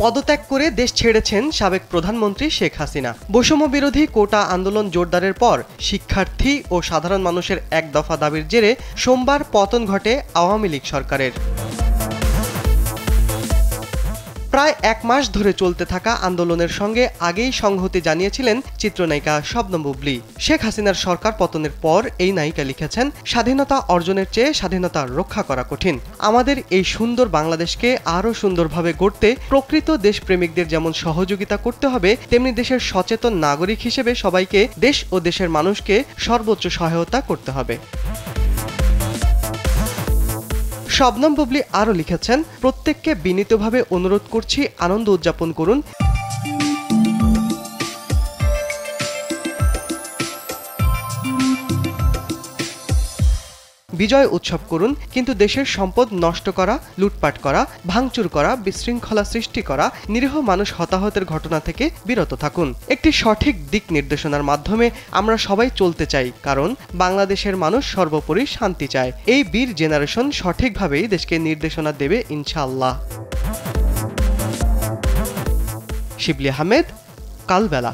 পদত্যাগ করে দেশ ছেড়েছেন সাবেক প্রধানমন্ত্রী শেখ হাসিনা। বৈষম্য বিরোধী কোটা আন্দোলন জোরদারের পর শিক্ষার্থী ও সাধারণ মানুষের এক দফা দাবির জেরে সোমবার পতন ঘটে আওয়ামী লীগ সরকারের। প্রায় এক মাস ধরে চলতে থাকা আন্দোলনের সঙ্গে আগেই সংহতি জানিয়েছিলেন চিত্রনায়িকা শবনম বুবলী। শেখ হাসিনার সরকার পতনের পর এই নায়িকা লিখেছেন, স্বাধীনতা অর্জনের চেয়ে স্বাধীনতা রক্ষা করা কঠিন। আমাদের এই সুন্দর বাংলাদেশকে আরও সুন্দরভাবে গড়তে প্রকৃত দেশপ্রেমিকদের যেমন সহযোগিতা করতে হবে, তেমনি দেশের সচেতন নাগরিক হিসেবে সবাইকে, দেশ ও দেশের মানুষকে সর্বোচ্চ সহায়তা করতে হবে। শবনম বুবলী আরও লিখেছেন, প্রত্যেককে বিনীতভাবে অনুরোধ করছি, আনন্দ উদযাপন করুন। বিজয় উৎসব করুন, কিন্তু দেশের সম্পদ নষ্ট করা, লুটপাট করা, ভাঙচুর করা, বিশৃঙ্খলা সৃষ্টি করা, নিরীহ মানুষ হতাহতের ঘটনা থেকে বিরত থাকুন। একটি সঠিক দিক নির্দেশনার মাধ্যমে আমরা সবাই চলতে চাই, কারণ বাংলাদেশের মানুষ সর্বোপরি শান্তি চায়। এই বীর জেনারেশন সঠিকভাবেই দেশকে নির্দেশনা দেবে ইনশাআল্লাহ। শিবলী আহমেদ, কালবেলা।